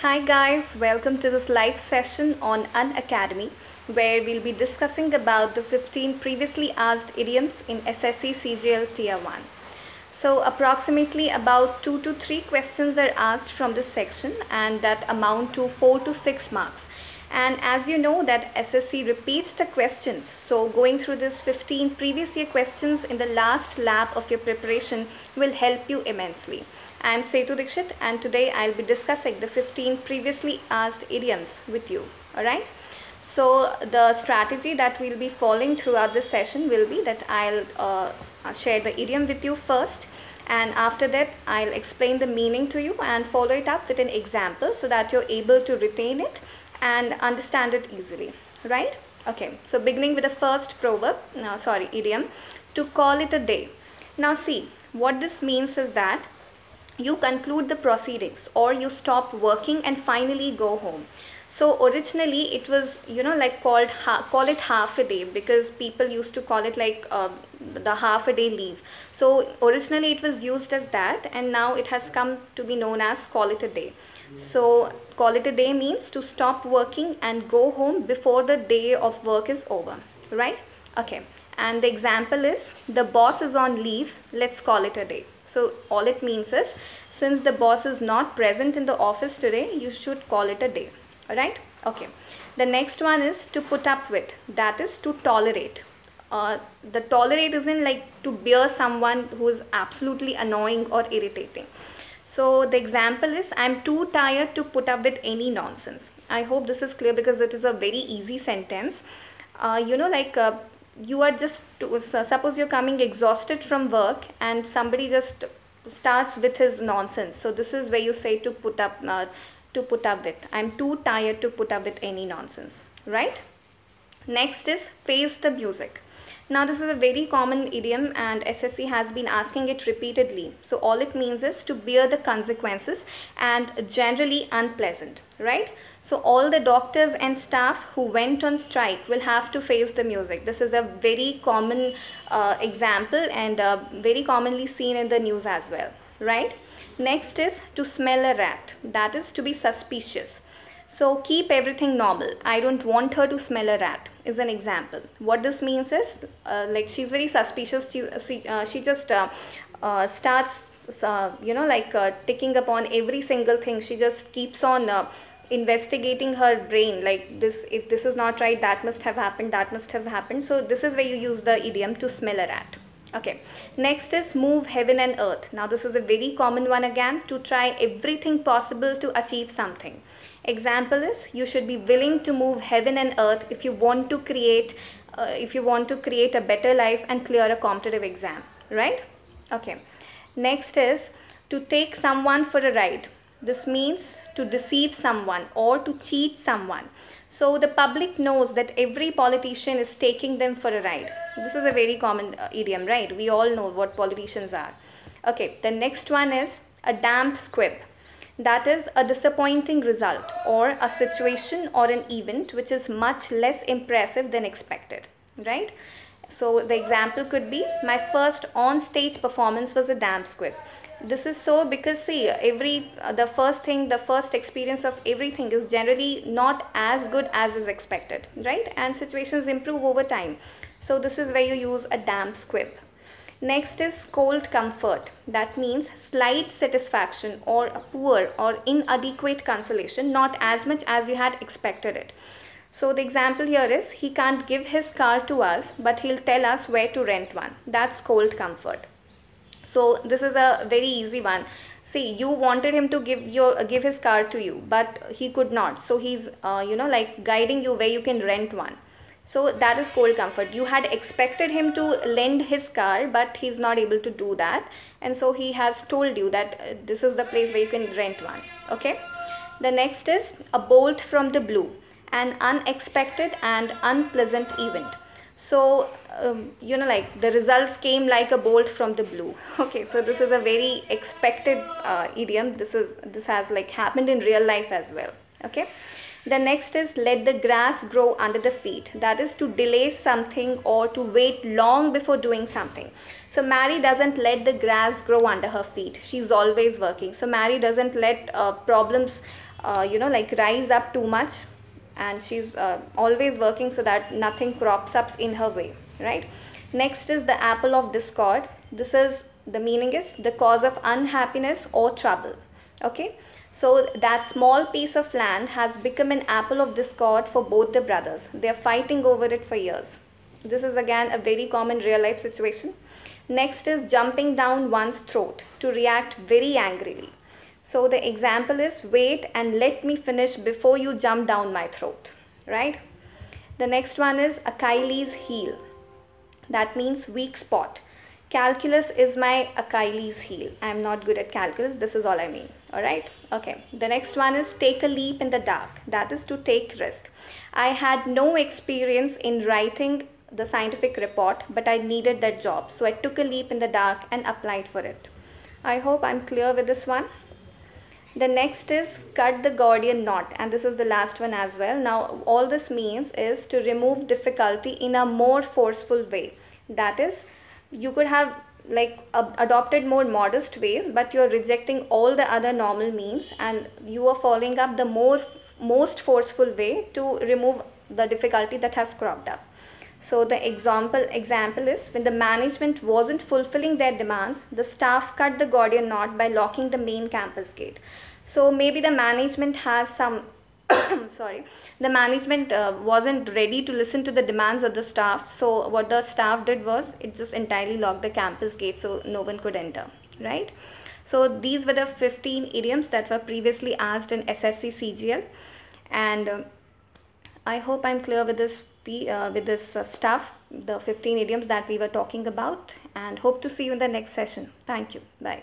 Hi guys, welcome to this live session on Unacademy, where we'll be discussing about the 15 previously asked idioms in SSC CGL Tier 1. So approximately about 2 to 3 questions are asked from this section, and that amount to 4 to 6 marks. And as you know that SSC repeats the questions, so going through this 15 previous year questions in the last lap of your preparation will help you immensely. I am Setu Dixit, and today I'll be discussing the 15 previously asked idioms with you. Alright. So the strategy that we'll be following throughout this session will be that I'll share the idiom with you first, and after that I'll explain the meaning to you and follow it up with an example so that you're able to retain it and understand it easily. Right? Okay. So beginning with the first idiom, to call it a day. Now see, what this means is that you conclude the proceedings or you stop working and finally go home. So originally it was, call it half a day, because people used to call it like the half a day leave. So originally it was used as that, and now it has come to be known as call it a day. So call it a day means to stop working and go home before the day of work is over, right? Okay. And the example is, the boss is on leave, let's call it a day. So all it means is, since the boss is not present in the office today, you should call it a day. Alright? Okay. The next one is to put up with. That is to tolerate. The tolerate isn't like to bear someone who is absolutely annoying or irritating. So the example is, I'm too tired to put up with any nonsense. I hope this is clear because it is a very easy sentence. You are just, suppose you're coming exhausted from work and somebody just starts with his nonsense. So this is where you say to put up with. I'm too tired to put up with any nonsense, right? Next is face the music. Now this is a very common idiom and SSC has been asking it repeatedly. So all it means is to bear the consequences and generally unpleasant, right? So all the doctors and staff who went on strike will have to face the music. This is a very common example and very commonly seen in the news as well, right? Next is to smell a rat. That is to be suspicious. So keep everything normal. I don't want her to smell a rat is an example. What this means is like she's very suspicious. She just starts ticking upon every single thing. She just keeps on investigating her brain, like this, if this is not right, that must have happened, that must have happened. So this is where you use the idiom to smell a rat. Okay. Next is move heaven and earth. Now this is a very common one again, to try everything possible to achieve something. Example is, you should be willing to move heaven and earth if you want to create a better life and clear a competitive exam, right? Okay. Next is to take someone for a ride. This means to deceive someone or to cheat someone. So the public knows that every politician is taking them for a ride. This is a very common idiom, right? We all know what politicians are. Okay, the next one is a damp squib. That is a disappointing result or a situation or an event which is much less impressive than expected, right? So the example could be, my first on-stage performance was a damp squib. This is so because see, the first experience of everything is generally not as good as is expected, right? And situations improve over time. So this is where you use a damp squib. Next is cold comfort. That means slight satisfaction or a poor or inadequate consolation, not as much as you had expected it. So the example here is, he can't give his car to us, but he'll tell us where to rent one. That's cold comfort. So this is a very easy one. See, you wanted him to give his car to you, but he could not. So he's guiding you where you can rent one. So that is cold comfort. You had expected him to lend his car, but he's not able to do that. And so he has told you that this is the place where you can rent one. Okay. The next is a bolt from the blue, an unexpected and unpleasant event. So, the results came like a bolt from the blue. Okay, so this is a very expected idiom. This has like happened in real life as well. Okay. The next is let the grass grow under the feet. That is to delay something or to wait long before doing something. So Mary doesn't let the grass grow under her feet. She's always working. So Mary doesn't let problems like rise up too much, and she's always working so that nothing crops up in her way, right? Next is the apple of discord. This is, the meaning is the cause of unhappiness or trouble. Okay, so that small piece of land has become an apple of discord for both the brothers. They are fighting over it for years. This is again a very common real life situation. Next is jumping down one's throat, to react very angrily. So the example is, wait and let me finish before you jump down my throat, right? The next one is Achilles heel. That means weak spot. Calculus is my Achilles heel. I am not good at calculus. This is all I mean. Alright? Okay. The next one is take a leap in the dark. That is to take risk. I had no experience in writing the scientific report, but I needed that job. So I took a leap in the dark and applied for it. I hope I'm clear with this one. The next is cut the Gordian knot, and this is the last one as well. Now all this means is to remove difficulty in a more forceful way. That is, you could have like adopted more modest ways, but you're rejecting all the other normal means and you are following up the most forceful way to remove the difficulty that has cropped up. So the example is, when the management wasn't fulfilling their demands, the staff cut the Gordian knot by locking the main campus gate. So maybe the management has some the management wasn't ready to listen to the demands of the staff. So what the staff did was, it just entirely locked the campus gate so no one could enter, right? So these were the 15 idioms that were previously asked in SSC CGL, and I hope I'm clear with this stuff, the 15 idioms that we were talking about, and hope to see you in the next session. Thank you. Bye.